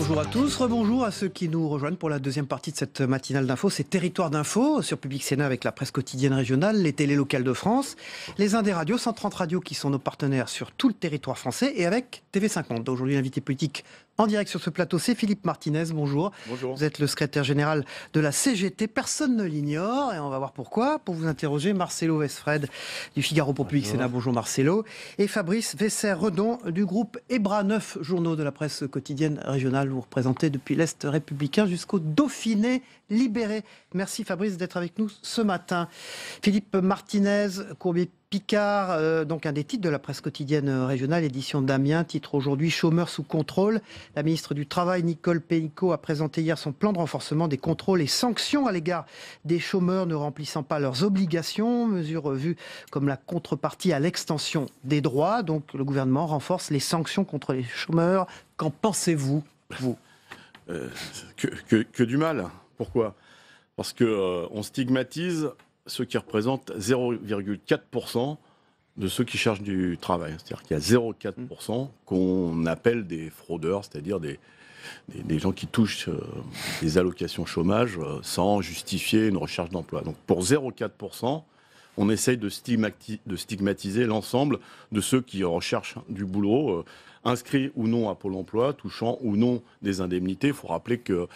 Bonjour à tous, rebonjour à ceux qui nous rejoignent pour la deuxième partie de cette matinale d'info. C'est Territoire d'info sur Public Sénat avec la presse quotidienne régionale, les télés locales de France, les Indes radios, 130 radios qui sont nos partenaires sur tout le territoire français et avec TV5 Monde. Aujourd'hui, l'invité politique en direct sur ce plateau, c'est Philippe Martinez. Bonjour. Bonjour. Vous êtes le secrétaire général de la CGT, personne ne l'ignore et on va voir pourquoi. Pour vous interroger, Marcelo Westfred du Figaro pour Public Sénat. Bonjour Marcelo. Et Fabrice Vesser-Redon du groupe EBRA, 9 journaux de la presse quotidienne régionale. Vous représentez depuis l'Est républicain jusqu'au Dauphiné libéré. Merci Fabrice d'être avec nous ce matin. Philippe Martinez, Courbier-Picard, donc un des titres de la presse quotidienne régionale, édition d'Amiens, titre aujourd'hui Chômeurs sous contrôle. La ministre du Travail, Nicole Pénicaud, a présenté hier son plan de renforcement des contrôles et sanctions à l'égard des chômeurs ne remplissant pas leurs obligations, mesure vue comme la contrepartie à l'extension des droits. Donc le gouvernement renforce les sanctions contre les chômeurs. Qu'en pensez-vous, vous ? Que du mal. Pourquoi ? Parce qu'on stigmatise ceux qui représentent 0,4% de ceux qui cherchent du travail. C'est-à-dire qu'il y a 0,4% qu'on appelle des fraudeurs, c'est-à-dire des gens qui touchent des allocations chômage sans justifier une recherche d'emploi. Donc pour 0,4%, on essaye de stigmatiser l'ensemble de ceux qui recherchent du boulot, inscrits ou non à Pôle emploi, touchant ou non des indemnités. Il faut rappeler que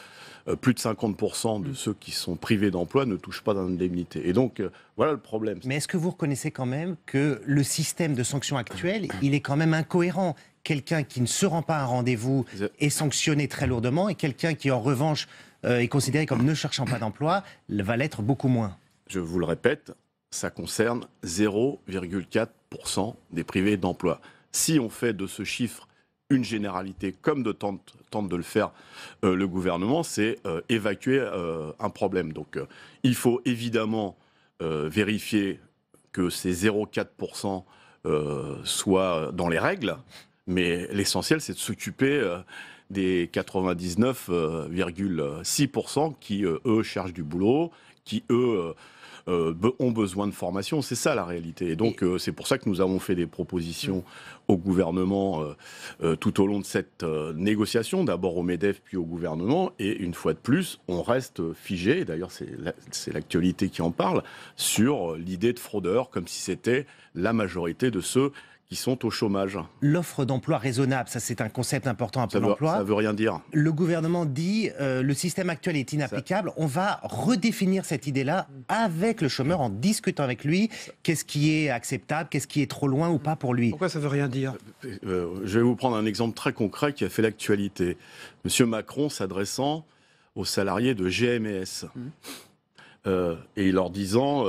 plus de 50% de ceux qui sont privés d'emploi ne touchent pas d'indemnité. Et donc, voilà le problème. Mais est-ce que vous reconnaissez quand même que le système de sanctions actuel, il est quand même incohérent ? Quelqu'un qui ne se rend pas à un rendez-vous est sanctionné très lourdement et quelqu'un qui, en revanche, est considéré comme ne cherchant pas d'emploi va l'être beaucoup moins. Je vous le répète, ça concerne 0,4% des privés d'emploi. Si on fait de ce chiffre une généralité, comme tente de le faire le gouvernement, c'est évacuer un problème. Donc il faut évidemment vérifier que ces 0,4% soient dans les règles, mais l'essentiel, c'est de s'occuper des 99,6% qui, eux, cherchent du boulot, qui, eux, ont besoin de formation. C'est ça la réalité. Et donc, c'est pour ça que nous avons fait des propositions au gouvernement tout au long de cette négociation, d'abord au MEDEF puis au gouvernement. Et une fois de plus, on reste figé, et d'ailleurs c'est l'actualité qui en parle, sur l'idée de fraudeurs, comme si c'était la majorité de ceux qui sont au chômage. L'offre d'emploi raisonnable, ça c'est un concept important à Pôle emploi. Ça veut rien dire. Le gouvernement dit le système actuel est inapplicable. On va redéfinir cette idée-là avec le chômeur en discutant avec lui. Qu'est-ce qui est acceptable, qu'est-ce qui est trop loin ou pas pour lui. Pourquoi ça veut rien dire ? Je vais vous prendre un exemple très concret qui a fait l'actualité. Monsieur Macron s'adressant aux salariés de GMS et leur disant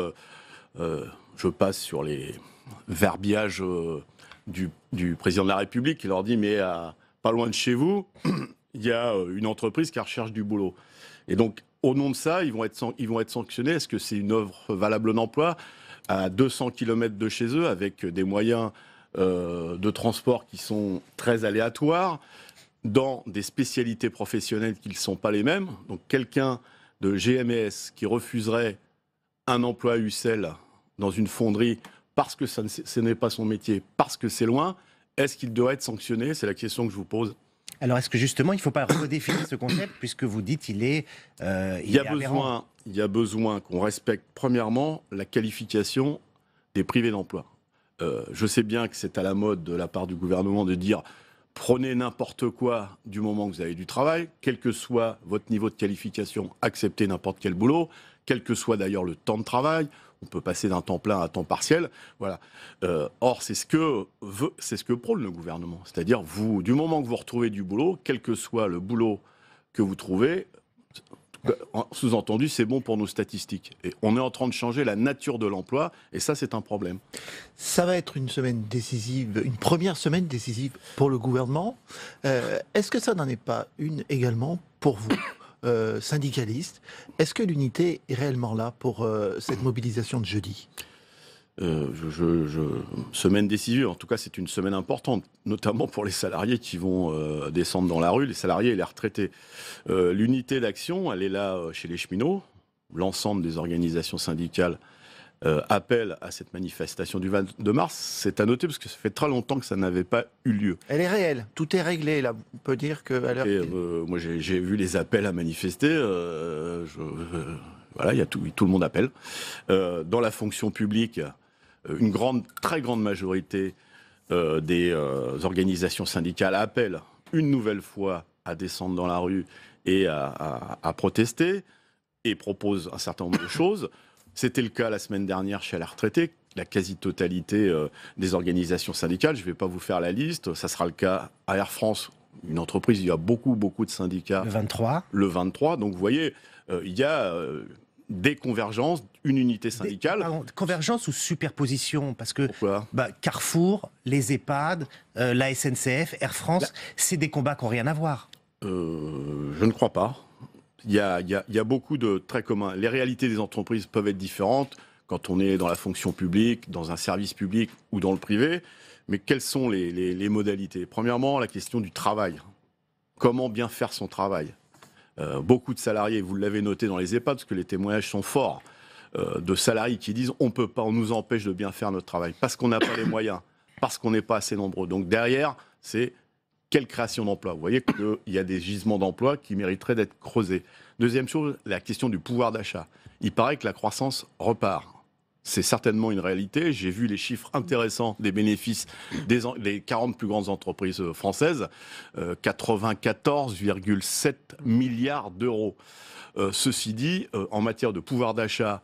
je passe sur les verbiage du président de la République, qui leur dit mais pas loin de chez vous, il y a une entreprise qui recherche du boulot. Et donc, au nom de ça, ils vont être sanctionnés. Est-ce que c'est une offre valable d'emploi à 200 km de chez eux, avec des moyens de transport qui sont très aléatoires, dans des spécialités professionnelles qui ne sont pas les mêmes. Donc, quelqu'un de GMS qui refuserait un emploi à Ussel dans une fonderie parce que ce n'est pas son métier, parce que c'est loin, est-ce qu'il doit être sanctionné ? C'est la question que je vous pose. Alors, est-ce que justement, il ne faut pas redéfinir ce concept, puisque vous dites qu'il est il y a besoin qu'on respecte, premièrement, la qualification des privés d'emploi. Je sais bien que c'est à la mode de la part du gouvernement de dire « prenez n'importe quoi du moment que vous avez du travail, quel que soit votre niveau de qualification, acceptez n'importe quel boulot, quel que soit d'ailleurs le temps de travail. » On peut passer d'un temps plein à temps partiel. Voilà. Or, c'est ce que prône le gouvernement. C'est-à-dire, du moment que vous retrouvez du boulot, quel que soit le boulot que vous trouvez, sous-entendu, c'est bon pour nos statistiques. Et on est en train de changer la nature de l'emploi, et ça, c'est un problème. Ça va être une semaine décisive, une première semaine décisive pour le gouvernement. Est-ce que ça n'en est pas une également pour vous ? Syndicaliste, est-ce que l'unité est réellement là pour cette mobilisation de jeudi ? Semaine décisive, en tout cas c'est une semaine importante, notamment pour les salariés qui vont descendre dans la rue, les salariés et les retraités. L'unité d'action, elle est là chez les cheminots, l'ensemble des organisations syndicales appelle à cette manifestation du 22 mars, c'est à noter parce que ça fait très longtemps que ça n'avait pas eu lieu. Elle est réelle, tout est réglé là. On peut dire que à l'heure moi j'ai vu les appels à manifester. Voilà, il y a tout le monde appelle. Dans la fonction publique, une très grande majorité des organisations syndicales appellent une nouvelle fois à descendre dans la rue et à protester et proposent un certain nombre de choses. C'était le cas la semaine dernière chez les retraités, la quasi-totalité des organisations syndicales. Je ne vais pas vous faire la liste. Ça sera le cas à Air France, une entreprise où il y a beaucoup de syndicats. Le 23. Le 23. Donc vous voyez, il y a des convergences, une unité syndicale. Convergence ou superposition? Parce que Pourquoi Carrefour, les EHPAD, la SNCF, Air France, c'est des combats qui n'ont rien à voir. Je ne crois pas. Il y a beaucoup de traits communs. Les réalités des entreprises peuvent être différentes quand on est dans la fonction publique, dans un service public ou dans le privé. Mais quelles sont les modalités? Premièrement, la question du travail. Comment bien faire son travail? Beaucoup de salariés, vous l'avez noté dans les EHPAD, parce que les témoignages sont forts, de salariés qui disent on peut pas, on nous empêche de bien faire notre travail, parce qu'on n'a pas les moyens, parce qu'on n'est pas assez nombreux. Donc derrière, c'est quelle création d'emplois? Vous voyez qu'il y a des gisements d'emplois qui mériteraient d'être creusés. Deuxième chose, la question du pouvoir d'achat. Il paraît que la croissance repart. C'est certainement une réalité. J'ai vu les chiffres intéressants des bénéfices des 40 plus grandes entreprises françaises. 94,7 milliards d'euros. Ceci dit, en matière de pouvoir d'achat,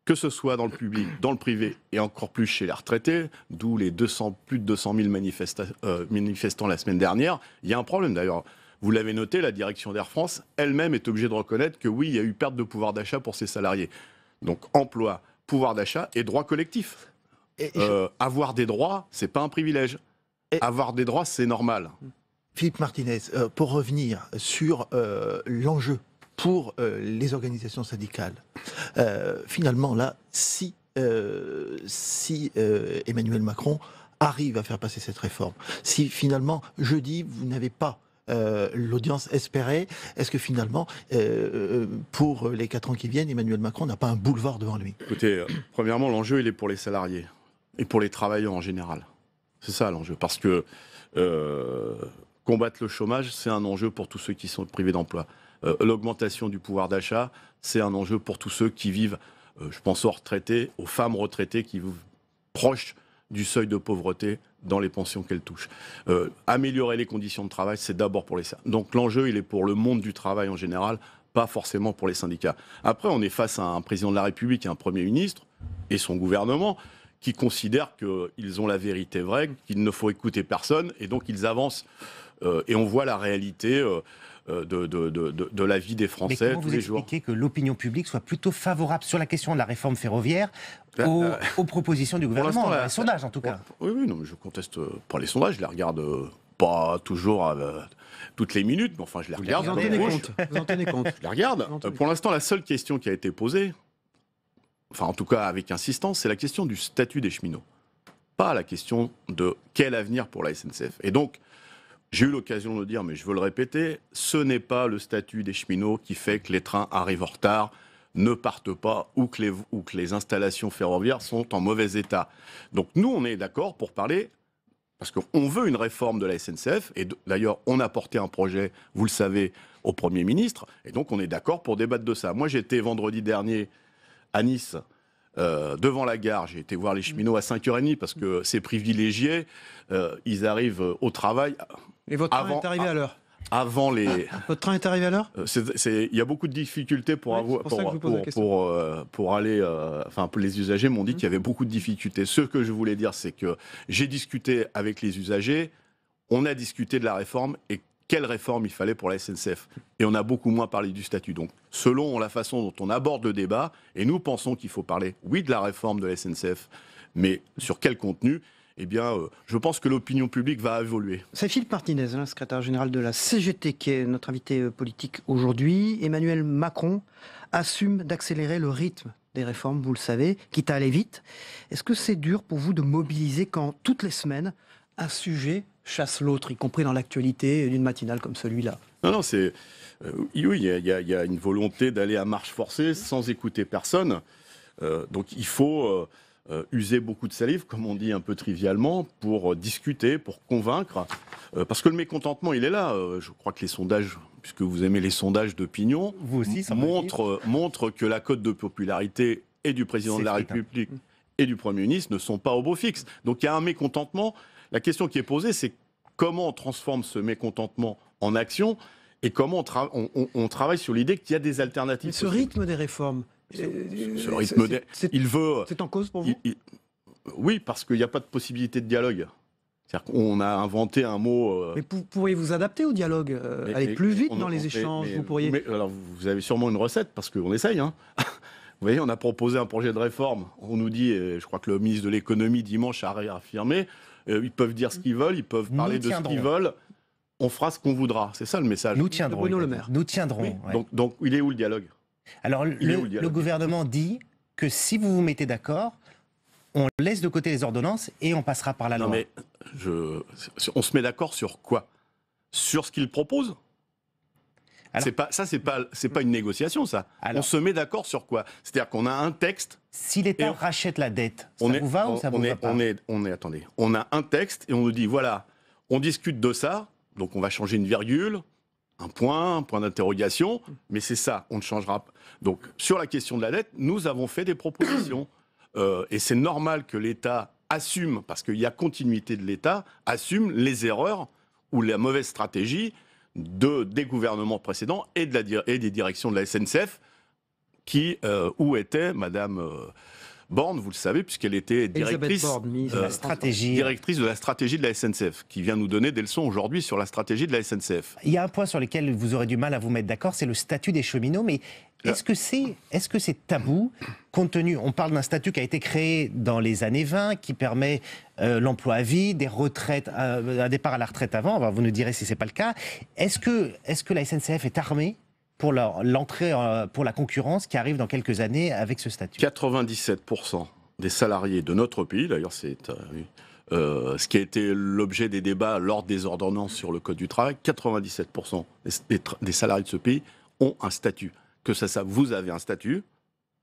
que ce soit dans le public, dans le privé et encore plus chez les retraités, d'où les plus de 200 000 manifestants la semaine dernière, il y a un problème d'ailleurs. Vous l'avez noté, la direction d'Air France elle-même est obligée de reconnaître que oui, il y a eu perte de pouvoir d'achat pour ses salariés. Donc emploi, pouvoir d'achat et droits collectifs. Avoir des droits, c'est pas un privilège. Avoir des droits, c'est normal. Philippe Martinez, pour revenir sur l'enjeu pour les organisations syndicales, finalement là, si Emmanuel Macron arrive à faire passer cette réforme, si finalement jeudi vous n'avez pas l'audience espérée, est-ce que finalement, pour les 4 ans qui viennent, Emmanuel Macron n'a pas un boulevard devant lui? Écoutez, premièrement, l'enjeu, il est pour les salariés et pour les travailleurs en général. C'est ça l'enjeu, parce que combattre le chômage, c'est un enjeu pour tous ceux qui sont privés d'emploi. L'augmentation du pouvoir d'achat, c'est un enjeu pour tous ceux qui vivent, je pense aux retraités, aux femmes retraitées qui vivent proches du seuil de pauvreté dans les pensions qu'elles touchent. Améliorer les conditions de travail, c'est d'abord pour les salariés. Donc l'enjeu, il est pour le monde du travail en général, pas forcément pour les syndicats. Après, on est face à un président de la République et un Premier ministre et son gouvernement qui considèrent qu'ils ont la vérité vraie, qu'il ne faut écouter personne, et donc ils avancent. Et on voit la réalité de la vie des Français tous les jours. Mais comment vous expliquez que l'opinion publique soit plutôt favorable sur la question de la réforme ferroviaire aux propositions du gouvernement, les sondages en tout cas? Oui, non, mais je conteste pas les sondages, je les regarde pas toujours toutes les minutes, mais enfin je les regarde. Vous en tenez compte. Je les regarde. Pour l'instant, la seule question qui a été posée, enfin en tout cas avec insistance, c'est la question du statut des cheminots. Pas la question de quel avenir pour la SNCF. Et donc, j'ai eu l'occasion de le dire, mais je veux le répéter, ce n'est pas le statut des cheminots qui fait que les trains arrivent en retard, ne partent pas ou que les installations ferroviaires sont en mauvais état. Donc nous, on est d'accord pour parler, parce qu'on veut une réforme de la SNCF, et d'ailleurs, on a porté un projet, vous le savez, au Premier ministre, et donc on est d'accord pour débattre de ça. Moi, j'étais vendredi dernier à Nice, devant la gare, j'ai été voir les cheminots à 5h30 parce que c'est privilégié, ils arrivent au travail. Et votre train est arrivé à l'heure? Avant les... Votre train est arrivé à l'heure? Il y a beaucoup de difficultés pour aller... Enfin, les usagers m'ont dit qu'il y avait beaucoup de difficultés. Ce que je voulais dire, c'est que j'ai discuté avec les usagers, on a discuté de la réforme et quelle réforme il fallait pour la SNCF. Et on a beaucoup moins parlé du statut. Donc, selon la façon dont on aborde le débat, et nous pensons qu'il faut parler, oui, de la réforme de la SNCF, mais sur quel contenu? Eh bien, je pense que l'opinion publique va évoluer. C'est Philippe Martinez, secrétaire général de la CGT, qui est notre invité politique aujourd'hui. Emmanuel Macron assume d'accélérer le rythme des réformes, vous le savez, quitte à aller vite. Est-ce que c'est dur pour vous de mobiliser quand, toutes les semaines, un sujet chasse l'autre, y compris dans l'actualité d'une matinale comme celui-là? Non, c'est... oui, il y a une volonté d'aller à marche forcée sans écouter personne. Donc il faut user beaucoup de salive, comme on dit un peu trivialement, pour discuter, pour convaincre. Parce que le mécontentement, il est là. Je crois que les sondages, puisque vous aimez les sondages d'opinion, Vous aussi, ça montrent que la cote de popularité et du président de la République et du Premier ministre ne sont pas au beau fixe. Donc il y a un mécontentement. La question qui est posée, c'est comment on transforme ce mécontentement en action et comment on travaille sur l'idée qu'il y a des alternatives. Mais ce rythme des réformes, ce rythme c'est en cause pour vous? Oui, parce qu'il n'y a pas de possibilité de dialogue. C'est-à-dire qu'on a inventé un mot... Mais pourriez vous adapter au dialogue, aller plus vite dans les échanges, vous pourriez... alors vous avez sûrement une recette, parce qu'on essaye. Hein. Vous voyez, on a proposé un projet de réforme. On nous dit, et je crois que le ministre de l'économie dimanche a réaffirmé, ils peuvent dire ce qu'ils veulent, ils peuvent parler de ce qu'ils veulent. On fera ce qu'on voudra. C'est ça le message. Nous tiendrons. Bruno Le Maire. Nous tiendrons. Oui. Ouais. Donc, il est où le dialogue? Alors, le gouvernement dit que si vous vous mettez d'accord, on laisse de côté les ordonnances et on passera par la loi. Non, mais on se met d'accord sur quoi? Sur ce qu'il propose? C'est pas une négociation, ça. Alors, on se met d'accord sur quoi? C'est-à-dire qu'on a un texte. Si l'État rachète la dette, ça vous va ou ça vous va pas? Attendez. On a un texte et on nous dit, voilà, on discute de ça, donc on va changer une virgule, un point d'interrogation, mais c'est ça, on ne changera pas. Donc, sur la question de la dette, nous avons fait des propositions. Et c'est normal que l'État assume, parce qu'il y a continuité de l'État, assume les erreurs ou la mauvaise stratégie des gouvernements précédents et des directions de la SNCF, où était Madame Borne, vous le savez, puisqu'elle était directrice de la stratégie de la SNCF, qui vient nous donner des leçons aujourd'hui sur la stratégie de la SNCF. Il y a un point sur lequel vous aurez du mal à vous mettre d'accord, c'est le statut des cheminots, mais est-ce que c'est tabou, compte tenu, on parle d'un statut qui a été créé dans les années 20, qui permet l'emploi à vie, des retraites, un départ à la retraite avant, vous nous direz si ce n'est pas le cas. Est-ce que la SNCF est armée pour l'entrée pour la concurrence qui arrive dans quelques années avec ce statut? 97% des salariés de notre pays, d'ailleurs c'est ce qui a été l'objet des débats lors des ordonnances sur le Code du travail, 97% des salariés de ce pays ont un statut. Vous avez un statut,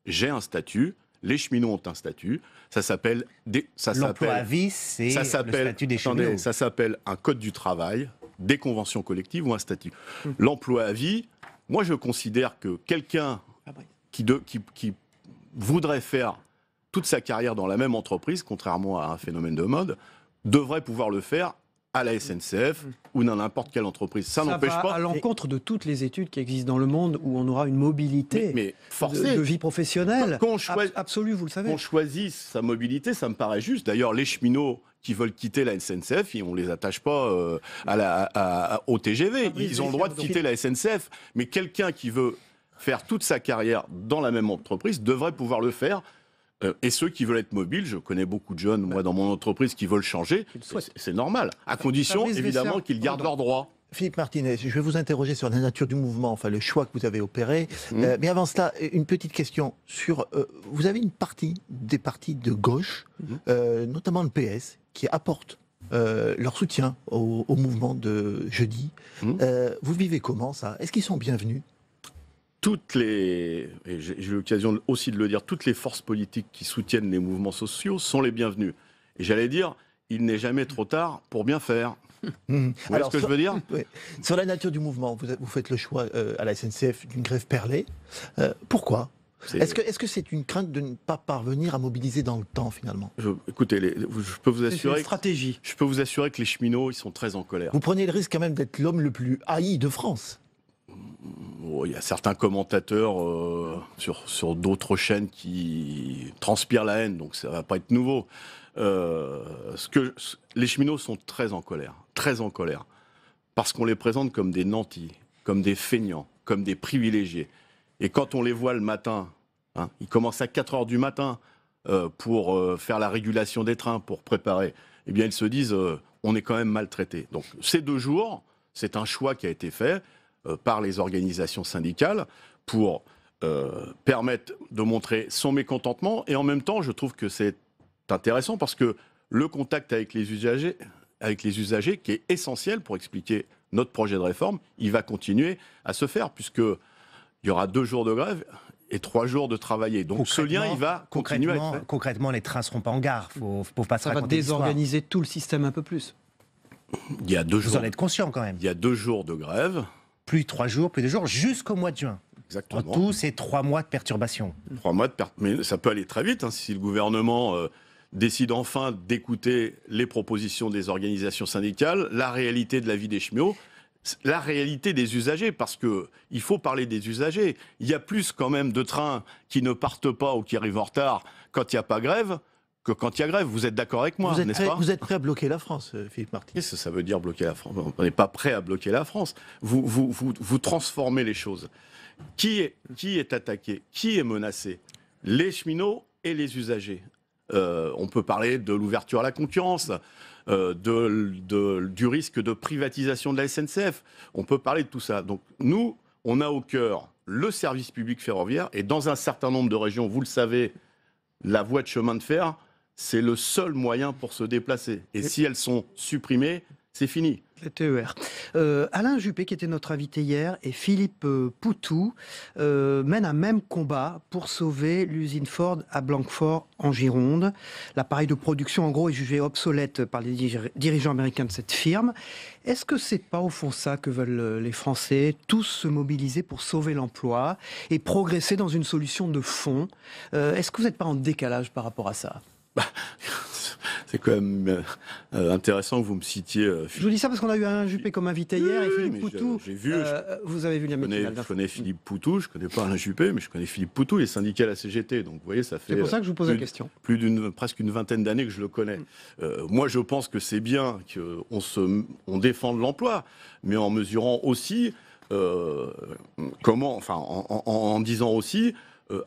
j'ai un statut, les cheminots ont un statut, ça s'appelle... L'emploi à vie, c'est le statut des cheminots. Attendez, ça s'appelle un Code du travail, des conventions collectives ou un statut. L'emploi à vie, moi je considère que quelqu'un qui voudrait faire toute sa carrière dans la même entreprise, contrairement à un phénomène de mode, devrait pouvoir le faire à la SNCF ou dans n'importe quelle entreprise. Ça n'empêche pas... à l'encontre de toutes les études qui existent dans le monde où on aura une mobilité mais forcée de vie professionnelle absolue, vous le savez. Qu'on choisisse sa mobilité, ça me paraît juste. D'ailleurs, les cheminots qui veulent quitter la SNCF, on ne les attache pas au TGV. Ils ont le droit de quitter la SNCF. Mais quelqu'un qui veut faire toute sa carrière dans la même entreprise devrait pouvoir le faire. Et ceux qui veulent être mobiles, je connais beaucoup de jeunes, moi, dans mon entreprise, qui veulent changer, c'est normal, à condition, évidemment, qu'ils gardent leurs droits. Philippe Martinez, je vais vous interroger sur la nature du mouvement, enfin le choix que vous avez opéré. Mais avant cela, une petite question sur... vous avez des partis de gauche, notamment le PS, qui apportent leur soutien au mouvement de jeudi. Vous vivez comment, ça? Est-ce qu'ils sont bienvenus? Et j'ai eu l'occasion aussi de le dire, toutes les forces politiques qui soutiennent les mouvements sociaux sont les bienvenues. Et j'allais dire, il n'est jamais trop tard pour bien faire. Vous voyez ce que je veux dire? Sur la nature du mouvement, vous faites le choix à la SNCF d'une grève perlée. Pourquoi? Est-ce que c'est une crainte de ne pas parvenir à mobiliser dans le temps, finalement? Écoutez, je peux vous assurer... C'est une stratégie. Je peux vous assurer que les cheminots, ils sont très en colère. Vous prenez le risque quand même d'être l'homme le plus haï de France. Il y a certains commentateurs sur d'autres chaînes qui transpirent la haine, donc ça ne va pas être nouveau. Les cheminots sont très en colère, parce qu'on les présente comme des nantis, comme des feignants, comme des privilégiés. Et quand on les voit le matin, ils commencent à 4 heures du matin pour faire la régulation des trains, pour préparer, eh bien ils se disent on est quand même maltraités. Donc ces 2 jours, c'est un choix qui a été fait par les organisations syndicales pour permettre de montrer son mécontentement. Et en même temps, je trouve que c'est intéressant parce que le contact avec les usagers, qui est essentiel pour expliquer notre projet de réforme, il va continuer à se faire puisqu'il y aura 2 jours de grève et 3 jours de travailler. Donc ce lien, il va continuer à être fait. Concrètement, les trains ne seront pas en gare. Faut pas se Ça va raconter l'histoire. désorganiser tout le système un peu plus. Il y a 2 Vous jours. en êtes conscient quand même. Il y a 2 jours de grève. Plus 3 jours, plus 2 jours, jusqu'au mois de juin. Exactement. En tout, c'est 3 mois de perturbation. 3 mois de perte. Mais ça peut aller très vite si le gouvernement décide enfin d'écouter les propositions des organisations syndicales, la réalité de la vie des cheminots, la réalité des usagers, parce qu'il faut parler des usagers. Il y a plus quand même de trains qui ne partent pas ou qui arrivent en retard quand il n'y a pas grève que quand il y a grève. Vous êtes d'accord avec moi, n'est-ce pas ? Vous êtes prêt à bloquer la France, Philippe Martinez? Qu'est-ce que ça veut dire bloquer la France ? On n'est pas prêt à bloquer la France. Vous transformez les choses. Qui est attaqué ? Qui est menacé ? Les cheminots et les usagers. On peut parler de l'ouverture à la concurrence, du risque de privatisation de la SNCF. On peut parler de tout ça. Donc nous, on a au cœur le service public ferroviaire et dans un certain nombre de régions, vous le savez, la voie de chemin de fer, c'est le seul moyen pour se déplacer. Et si elles sont supprimées, c'est fini. Les TER. Alain Juppé, qui était notre invité hier, et Philippe Poutou mènent un même combat pour sauver l'usine Ford à Blanquefort, en Gironde. L'appareil de production, en gros, est jugé obsolète par les dirigeants américains de cette firme. Est-ce que c'est pas au fond ça que veulent les Français, tous se mobiliser pour sauver l'emploi et progresser dans une solution de fond ? Est-ce que vous n'êtes pas en décalage par rapport à ça ? C'est quand même intéressant que vous me citiez. Je vous dis ça parce qu'on a eu Alain Juppé comme invité hier et Philippe mais Poutou. j'ai vu, vous avez vu la matinale. Je connais Philippe Poutou, je ne connais pas Alain Juppé, mais je connais Philippe Poutou, il est syndicat à la CGT. Donc vous voyez, ça fait. C'est pour ça que je vous pose la question. Presque une vingtaine d'années que je le connais. Moi, je pense que c'est bien qu'on défende l'emploi, mais en mesurant aussi en disant aussi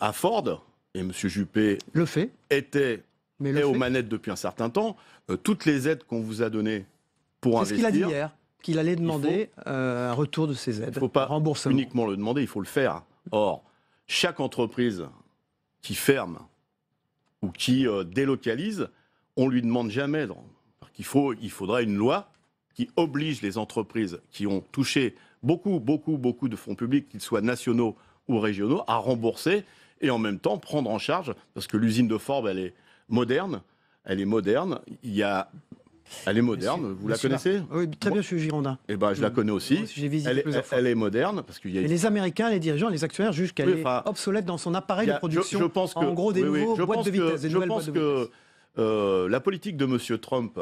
à Ford, et M. Juppé le fait. était aux manettes depuis un certain temps, toutes les aides qu'on vous a données pour investir... C'est ce qu'il a dit hier, qu'il allait demander un retour de ces aides. Il ne faut pas remboursement. Uniquement le demander, il faut le faire. Or, chaque entreprise qui ferme ou qui délocalise, on ne lui demande jamais. Il faudrait une loi qui oblige les entreprises qui ont touché beaucoup de fonds publics, qu'ils soient nationaux ou régionaux, à rembourser et en même temps prendre en charge, parce que l'usine de Ford, elle est moderne. Elle est moderne. Elle est moderne. Vous la connaissez ? Oui, très bien, je suis girondin. Eh ben, je la connais aussi. J'ai visité plusieurs fois. Elle est moderne parce qu'il y a. Et les Américains, les dirigeants, les actionnaires jugent qu'elle est obsolète dans son appareil de production. Je pense que, en gros, des nouvelles boîtes de vitesse. Je pense que la politique de M. Trump,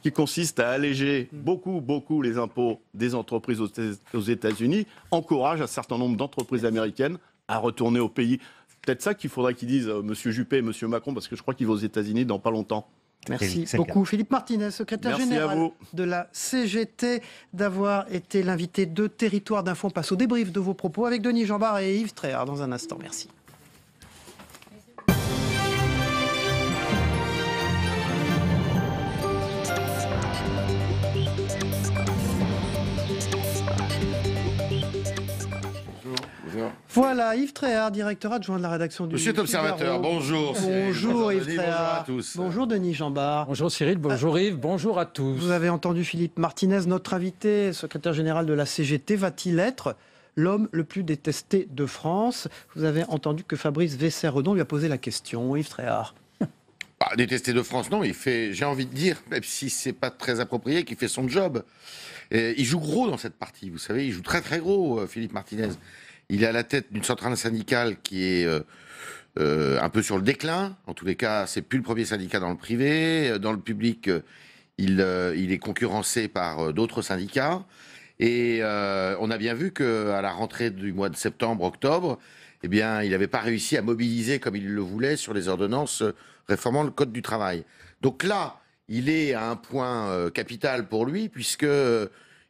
qui consiste à alléger beaucoup les impôts des entreprises aux États-Unis, encourage un certain nombre d'entreprises américaines à retourner au pays. Peut-être ça qu'il faudrait qu'ils disent M. Juppé et M. Macron, parce que je crois qu'il va aux États-Unis dans pas longtemps. Merci beaucoup. Philippe Martinez, secrétaire général de la CGT, d'avoir été l'invité de Territoire d'Info. On passe au débrief de vos propos avec Denis Jambard et Yves Tréhard dans un instant. Merci. Voilà, Yves Tréhard, directeur adjoint de la rédaction du Monsieur l'Observateur, bonjour. Bonjour Yves Tréhard. Bonjour à tous. Bonjour Denis Jambard. Bonjour Cyril, bonjour Yves, bonjour à tous. Vous avez entendu Philippe Martinez, notre invité, secrétaire général de la CGT. Va-t-il être l'homme le plus détesté de France? Vous avez entendu que Fabrice Vaisser-Redon lui a posé la question. Yves Tréhard. Détesté de France, non, il fait, j'ai envie de dire, même si c'est pas très approprié, qu'il fait son job. Et il joue gros dans cette partie, vous savez, il joue très très gros, Philippe Martinez. Il est à la tête d'une centrale syndicale qui est un peu sur le déclin. En tous les cas, c'est plus le premier syndicat dans le privé. Dans le public, il est concurrencé par d'autres syndicats. Et on a bien vu qu'à la rentrée du mois de septembre-octobre, eh bien, il n'avait pas réussi à mobiliser comme il le voulait sur les ordonnances réformant le Code du travail. Donc là, il est à un point capital pour lui, puisque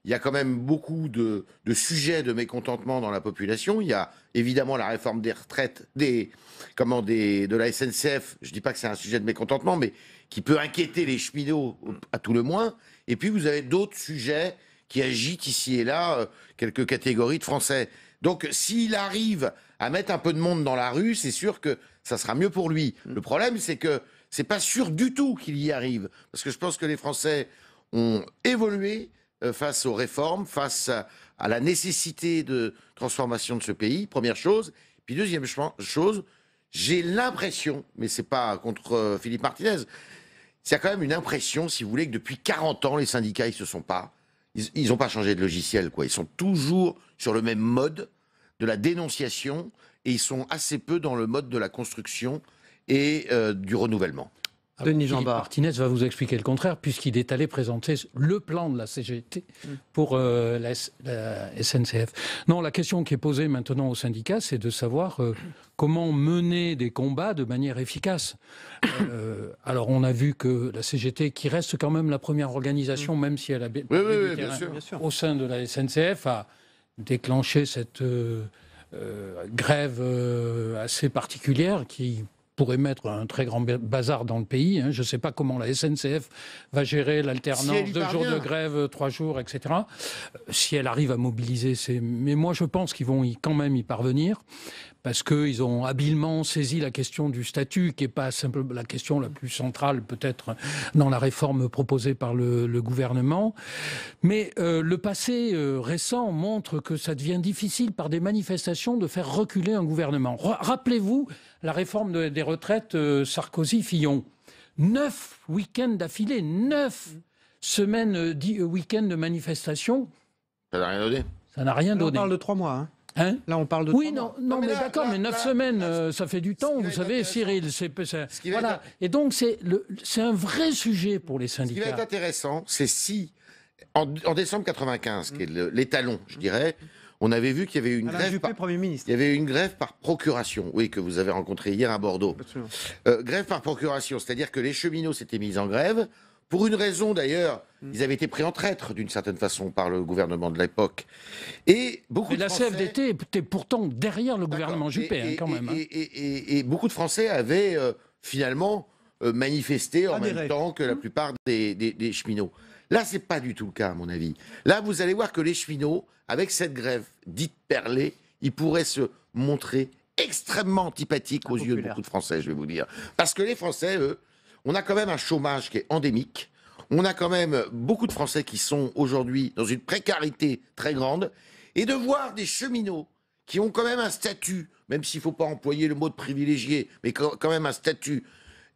il y a quand même beaucoup de sujets de mécontentement dans la population. Il y a évidemment la réforme des retraites, de la SNCF. Je ne dis pas que c'est un sujet de mécontentement, mais qui peut inquiéter les cheminots à tout le moins. Et puis vous avez d'autres sujets qui agitent ici et là quelques catégories de Français. Donc s'il arrive à mettre un peu de monde dans la rue, c'est sûr que ça sera mieux pour lui. Le problème, c'est que c'est pas sûr du tout qu'il y arrive. Parce que je pense que les Français ont évolué face aux réformes, face à la nécessité de transformation de ce pays, première chose. Puis deuxième chose, j'ai l'impression, mais c'est pas contre Philippe Martinez, il y a quand même une impression, si vous voulez, que depuis 40 ans, les syndicats, ils n'ont pas changé de logiciel, quoi. Ils sont toujours sur le même mode de la dénonciation et ils sont assez peu dans le mode de la construction et du renouvellement. Denis Philippe Jeanbart. Martinez va vous expliquer le contraire, puisqu'il est allé présenter le plan de la CGT pour la SNCF. Non, la question qui est posée maintenant aux syndicats, c'est de savoir comment mener des combats de manière efficace. Alors, on a vu que la CGT, qui reste quand même la première organisation, même si elle a Oui, bien sûr. au sein de la SNCF, a déclenché cette grève assez particulière qui pourrait mettre un très grand bazar dans le pays. Je ne sais pas comment la SNCF va gérer l'alternance, 2 jours de grève, 3 jours, etc. Si elle arrive à mobiliser Mais moi, je pense qu'ils vont quand même y parvenir, parce qu'ils ont habilement saisi la question du statut, qui n'est pas simplement la question la plus centrale, peut-être, dans la réforme proposée par le gouvernement. Mais le passé récent montre que ça devient difficile, par des manifestations, de faire reculer un gouvernement. Rappelez-vous la réforme des retraites Sarkozy-Fillon. 9 week-ends d'affilée, 9 semaines, 10 week-ends de manifestations. Ça n'a rien donné. Ça n'a rien Là, on donné. parle de 3 mois. Hein? Là, on parle de Oui, 3 mois. non, mais là, d'accord, mais 9 semaines, ça fait du temps, vous savez, Cyril. Voilà. Et donc, c'est un vrai sujet pour les Ce qui va être syndicats. intéressant, c'est si, en décembre 95, qui est l'étalon, je dirais, on avait vu qu'il y avait eu une Alain grève. Juppé, Premier ministre. Il y avait une grève par procuration, oui, que vous avez rencontrée hier à Bordeaux. Absolument. Grève par procuration, c'est-à-dire que les cheminots s'étaient mis en grève. Pour une raison d'ailleurs, ils avaient été pris en traître d'une certaine façon par le gouvernement de l'époque. Et beaucoup Mais de la Français... CFDT était pourtant derrière le D'accord. gouvernement Juppé, quand même. Et beaucoup de Français avaient finalement manifesté en Adhéré. même temps que la plupart des cheminots. Là, c'est pas du tout le cas, à mon avis. Là, vous allez voir que les cheminots, avec cette grève dite perlée, ils pourraient se montrer extrêmement antipathiques aux yeux de beaucoup de Français, je vais vous dire. Parce que les Français, eux, on a quand même un chômage qui est endémique. On a quand même beaucoup de Français qui sont aujourd'hui dans une précarité très grande. Et de voir des cheminots qui ont quand même un statut, même s'il ne faut pas employer le mot de privilégié, mais quand même un statut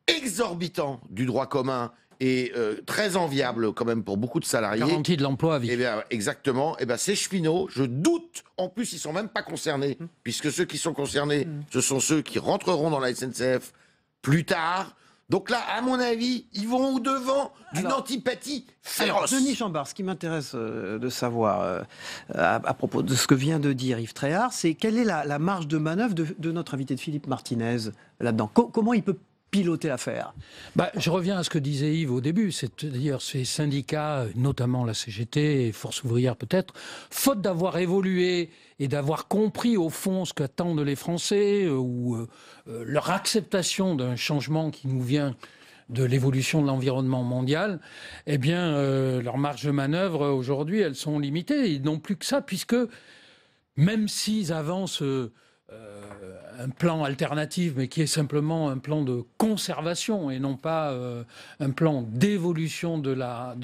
exorbitant du droit commun et très enviable quand même pour beaucoup de salariés. Garantie de l'emploi à vie. Eh bien, exactement. Eh bien, ces cheminots, je doute, en plus, ils ne sont même pas concernés, puisque ceux qui sont concernés, ce sont ceux qui rentreront dans la SNCF plus tard. Donc là, à mon avis, ils vont au-devant d'une antipathie féroce. Denis Jeanbart, ce qui m'intéresse de savoir à propos de ce que vient de dire Yves Tréhard, c'est quelle est la marge de manœuvre de notre invité de Philippe Martinez là-dedans. Comment il peut piloter l'affaire? Je reviens à ce que disait Yves au début, c'est-à-dire ces syndicats, notamment la CGT et Force ouvrière peut-être, faute d'avoir évolué et d'avoir compris au fond ce qu'attendent les Français ou leur acceptation d'un changement qui nous vient de l'évolution de l'environnement mondial, eh bien, leurs marges de manœuvre aujourd'hui, elles sont limitées. Ils n'ont plus que ça, puisque même s'ils avancent un plan alternatif, mais qui est simplement un plan de conservation et non pas un plan d'évolution de la.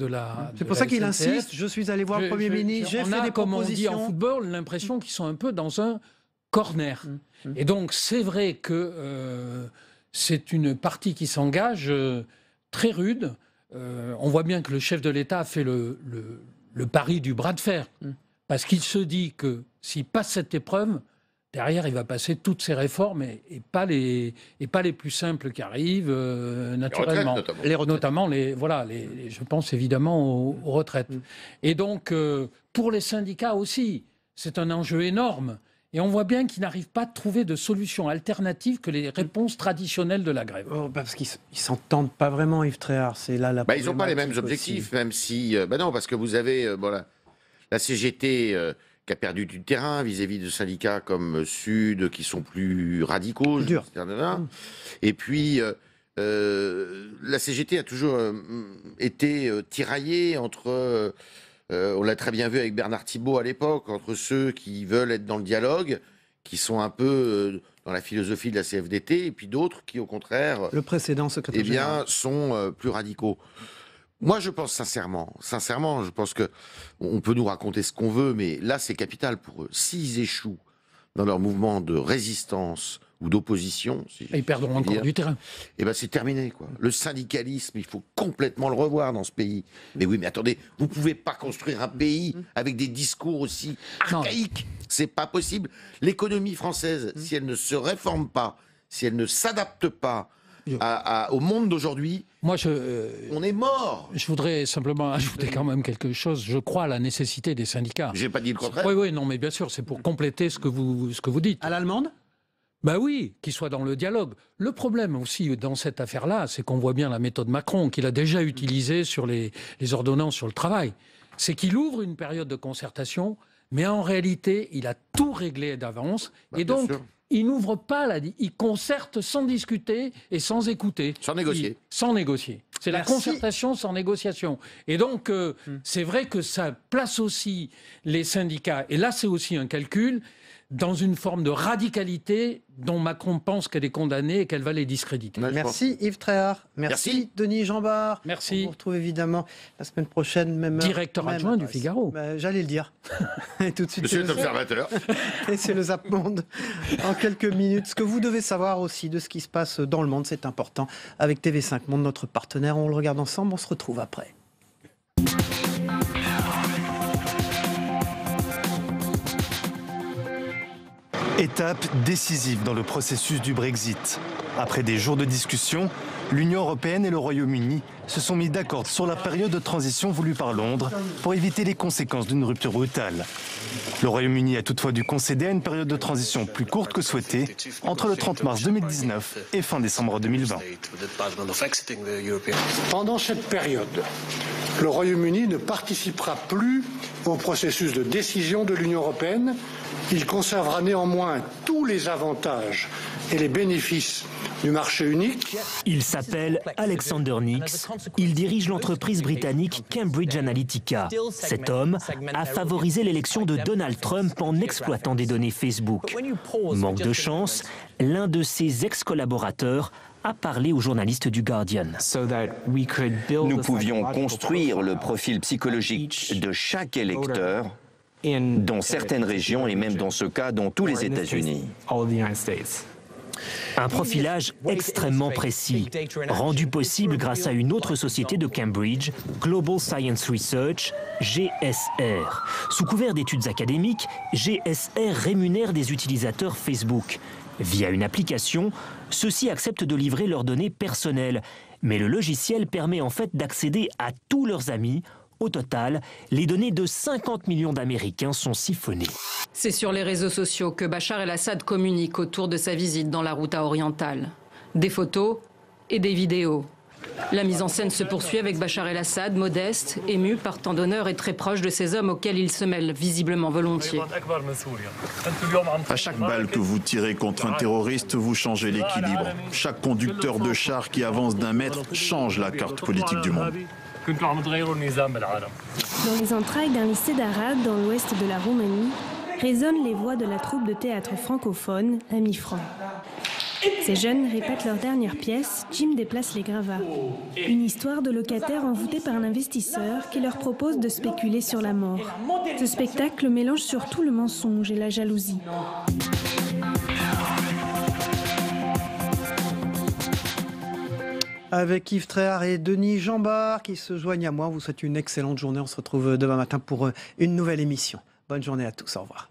C'est pour ça qu'il insiste. Je suis allé voir le Premier ministre. J'ai fait des comme on dit en propositions. football, l'impression qu'ils sont un peu dans un corner. Et donc c'est vrai que c'est une partie qui s'engage très rude. On voit bien que le chef de l'État a fait le pari du bras de fer, parce qu'il se dit que s'il passe cette épreuve, derrière, il va passer toutes ces réformes et pas les plus simples qui arrivent naturellement. Les retraites, notamment je pense évidemment aux retraites. Et donc, pour les syndicats aussi, c'est un enjeu énorme. Et on voit bien qu'ils n'arrivent pas à trouver de solution alternative que les réponses traditionnelles de la grève. Parce qu'ils ne s'entendent pas vraiment, Yves Tréhard. C'est là la Ils n'ont pas les mêmes objectifs, même si... non, parce que vous avez la CGT... qui a perdu du terrain vis-à-vis de syndicats comme Sud, qui sont plus radicaux. Dur. Et puis, la CGT a toujours été tiraillée entre, on l'a très bien vu avec Bernard Thibault à l'époque, entre ceux qui veulent être dans le dialogue, qui sont un peu dans la philosophie de la CFDT, et puis d'autres qui, au contraire, le précédent secrétaire général, sont plus radicaux. Moi, je pense sincèrement, je pense que on peut nous raconter ce qu'on veut, mais là, c'est capital pour eux. S'ils échouent dans leur mouvement de résistance ou d'opposition, si Ils perdront encore du terrain. et ben c'est terminé, quoi. Le syndicalisme, il faut complètement le revoir dans ce pays. Mais oui, mais attendez, vous pouvez pas construire un pays avec des discours aussi archaïques. C'est pas possible. L'économie française, si elle ne se réforme pas, si elle ne s'adapte pas au monde d'aujourd'hui, Moi, on est mort. je voudrais simplement ajouter quand même quelque chose. Je crois à la nécessité des syndicats. J'ai pas dit le contraire. Oui, oui, non, mais bien sûr, c'est pour compléter ce que vous dites. À l'allemande? Ben oui, qu'il soit dans le dialogue. Le problème aussi dans cette affaire-là, c'est qu'on voit bien la méthode Macron qu'il a déjà utilisée sur les ordonnances sur le travail. C'est qu'il ouvre une période de concertation, mais en réalité, il a tout réglé d'avance. Et bien donc, sûr. il n'ouvre pas, il concerte sans discuter et sans écouter. Sans négocier. Sans négocier. C'est la Merci. concertation sans négociation. Et donc, c'est vrai que ça place aussi les syndicats, et là c'est aussi un calcul, dans une forme de radicalité dont Macron pense qu'elle est condamnée et qu'elle va les discréditer. Ouais, je Merci Yves Tréhard. Merci, Merci. Denis Jambard. Merci. On vous retrouve évidemment la semaine prochaine, même heure, Directeur même adjoint du adresse. Figaro. J'allais le dire. Et tout de suite, Monsieur c'est le- l'observateur. et c'est le Zap Monde. En quelques minutes, ce que vous devez savoir aussi de ce qui se passe dans le monde, c'est important. Avec TV5 Monde, notre partenaire, on le regarde ensemble, on se retrouve après. Étape décisive dans le processus du Brexit. Après des jours de discussion, l'Union européenne et le Royaume-Uni se sont mis d'accord sur la période de transition voulue par Londres pour éviter les conséquences d'une rupture brutale. Le Royaume-Uni a toutefois dû concéder à une période de transition plus courte que souhaité, entre le 30 mars 2019 et fin décembre 2020. Pendant cette période, le Royaume-Uni ne participera plus au processus de décision de l'Union européenne. Il conservera néanmoins tous les avantages et les bénéfices du marché unique. Il s'appelle Alexander Nix. Il dirige l'entreprise britannique Cambridge Analytica. Cet homme a favorisé l'élection de Donald Trump en exploitant des données Facebook. Manque de chance, l'un de ses ex-collaborateurs a parlé aux journalistes du Guardian. Nous pouvions construire le profil psychologique de chaque électeur dans certaines régions et même dans ce cas dans tous les États-Unis. Un profilage extrêmement précis, rendu possible grâce à une autre société de Cambridge, Global Science Research, GSR. Sous couvert d'études académiques, GSR rémunère des utilisateurs Facebook. Via une application, ceux-ci acceptent de livrer leurs données personnelles. Mais le logiciel permet en fait d'accéder à tous leurs amis. Au total, les données de 50 millions d'Américains sont siphonnées. C'est sur les réseaux sociaux que Bachar el-Assad communique autour de sa visite dans la Ghouta orientale. Des photos et des vidéos. La mise en scène se poursuit avec Bachar el-Assad, modeste, ému par tant d'honneur et très proche de ces hommes auxquels il se mêle visiblement volontiers. À chaque balle que vous tirez contre un terroriste, vous changez l'équilibre. Chaque conducteur de char qui avance d'1 mètre change la carte politique du monde. Dans les entrailles d'un lycée d'Arad, dans l'ouest de la Roumanie, résonnent les voix de la troupe de théâtre francophone, Ami Franc. Ces jeunes répètent leur dernière pièce, Jim déplace les gravats. Une histoire de locataires envoûtés par un investisseur qui leur propose de spéculer sur la mort. Ce spectacle mélange surtout le mensonge et la jalousie. Avec Yves Tréhard et Denis Jambard qui se joignent à moi. On vous souhaite une excellente journée. On se retrouve demain matin pour une nouvelle émission. Bonne journée à tous. Au revoir.